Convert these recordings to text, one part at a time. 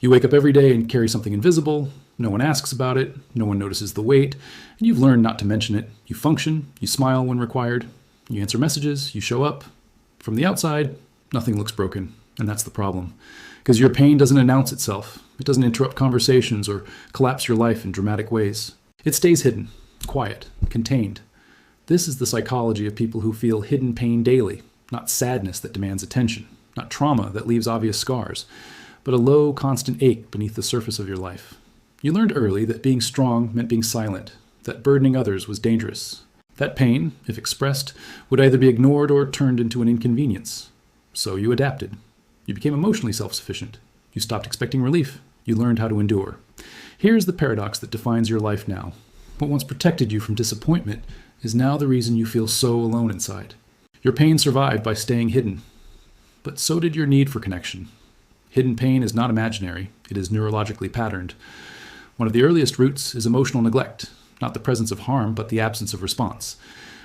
You wake up every day and carry something invisible. No one asks about it. No one notices the weight. And you've learned not to mention it. You function. You smile when required. You answer messages. You show up. From the outside, nothing looks broken. And that's the problem. Because your pain doesn't announce itself. It doesn't interrupt conversations or collapse your life in dramatic ways. It stays hidden, quiet, contained. This is the psychology of people who feel hidden pain daily. Not sadness that demands attention. Not trauma that leaves obvious scars. But a low, constant ache beneath the surface of your life. You learned early that being strong meant being silent, that burdening others was dangerous. That pain, if expressed, would either be ignored or turned into an inconvenience. So you adapted. You became emotionally self-sufficient. You stopped expecting relief. You learned how to endure. Here's the paradox that defines your life now. What once protected you from disappointment is now the reason you feel so alone inside. Your pain survived by staying hidden. But so did your need for connection. Hidden pain is not imaginary. It is neurologically patterned. One of the earliest roots is emotional neglect, not the presence of harm, but the absence of response.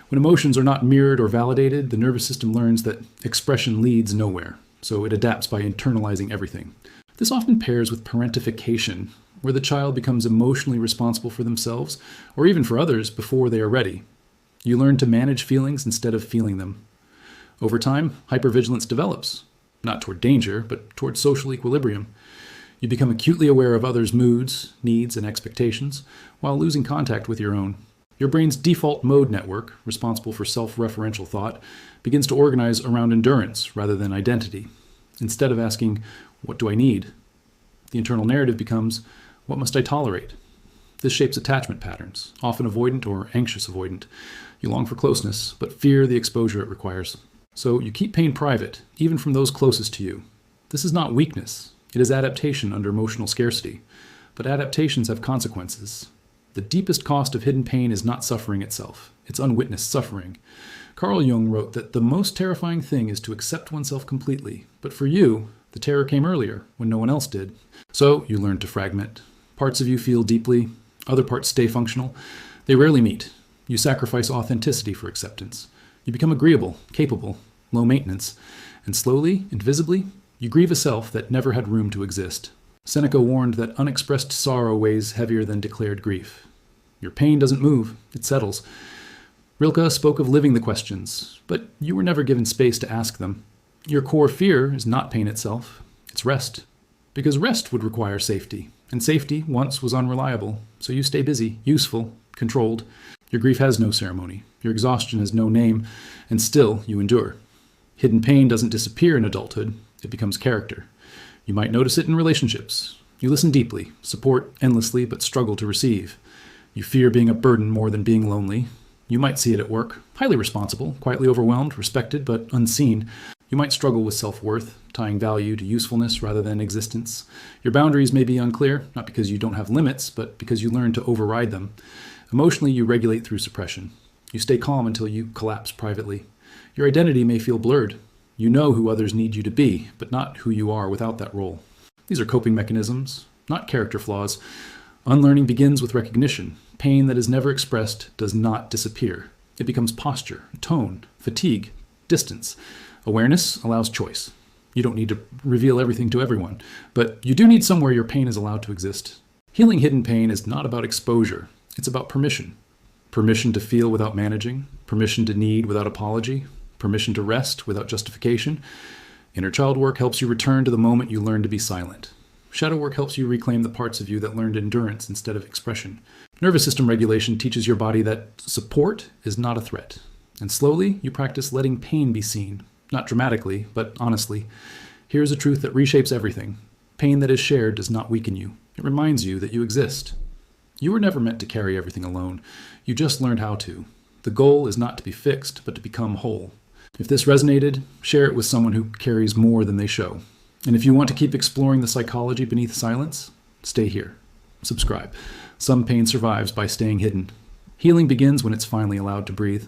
When emotions are not mirrored or validated, the nervous system learns that expression leads nowhere, so it adapts by internalizing everything. This often pairs with parentification, where the child becomes emotionally responsible for themselves, or even for others, before they are ready. You learn to manage feelings instead of feeling them. Over time, hypervigilance develops, not toward danger, but toward social equilibrium. You become acutely aware of others' moods, needs, and expectations, while losing contact with your own. Your brain's default mode network, responsible for self-referential thought, begins to organize around endurance rather than identity. Instead of asking, "What do I need?" the internal narrative becomes, "What must I tolerate?" This shapes attachment patterns, often avoidant or anxious avoidant. You long for closeness, but fear the exposure it requires. So you keep pain private, even from those closest to you. This is not weakness. It is adaptation under emotional scarcity. But adaptations have consequences. The deepest cost of hidden pain is not suffering itself. It's unwitnessed suffering. Carl Jung wrote that the most terrifying thing is to accept oneself completely. But for you, the terror came earlier, when no one else did. So you learn to fragment. Parts of you feel deeply. Other parts stay functional. They rarely meet. You sacrifice authenticity for acceptance. You become agreeable, capable, low maintenance. And slowly, invisibly, you grieve a self that never had room to exist. Seneca warned that unexpressed sorrow weighs heavier than declared grief. Your pain doesn't move, it settles. Rilke spoke of living the questions, but you were never given space to ask them. Your core fear is not pain itself, it's rest. Because rest would require safety, and safety once was unreliable, so you stay busy, useful, controlled. Your grief has no ceremony, your exhaustion has no name, and still you endure. Hidden pain doesn't disappear in adulthood, it becomes character. You might notice it in relationships. You listen deeply, support endlessly, but struggle to receive. You fear being a burden more than being lonely. You might see it at work, highly responsible, quietly overwhelmed, respected, but unseen. You might struggle with self-worth, tying value to usefulness rather than existence. Your boundaries may be unclear, not because you don't have limits, but because you learn to override them. Emotionally, you regulate through suppression. You stay calm until you collapse privately. Your identity may feel blurred. You know who others need you to be, but not who you are without that role. These are coping mechanisms, not character flaws. Unlearning begins with recognition. Pain that is never expressed does not disappear. It becomes posture, tone, fatigue, distance. Awareness allows choice. You don't need to reveal everything to everyone, but you do need somewhere your pain is allowed to exist. Healing hidden pain is not about exposure. It's about permission. Permission to feel without managing, permission to need without apology, permission to rest without justification. Inner child work helps you return to the moment you learn to be silent. Shadow work helps you reclaim the parts of you that learned endurance instead of expression. Nervous system regulation teaches your body that support is not a threat. And slowly, you practice letting pain be seen. Not dramatically, but honestly. Here's a truth that reshapes everything. Pain that is shared does not weaken you. It reminds you that you exist. You were never meant to carry everything alone. You just learned how to. The goal is not to be fixed, but to become whole. If this resonated, share it with someone who carries more than they show. And if you want to keep exploring the psychology beneath silence, stay here. Subscribe. Some pain survives by staying hidden. Healing begins when it's finally allowed to breathe.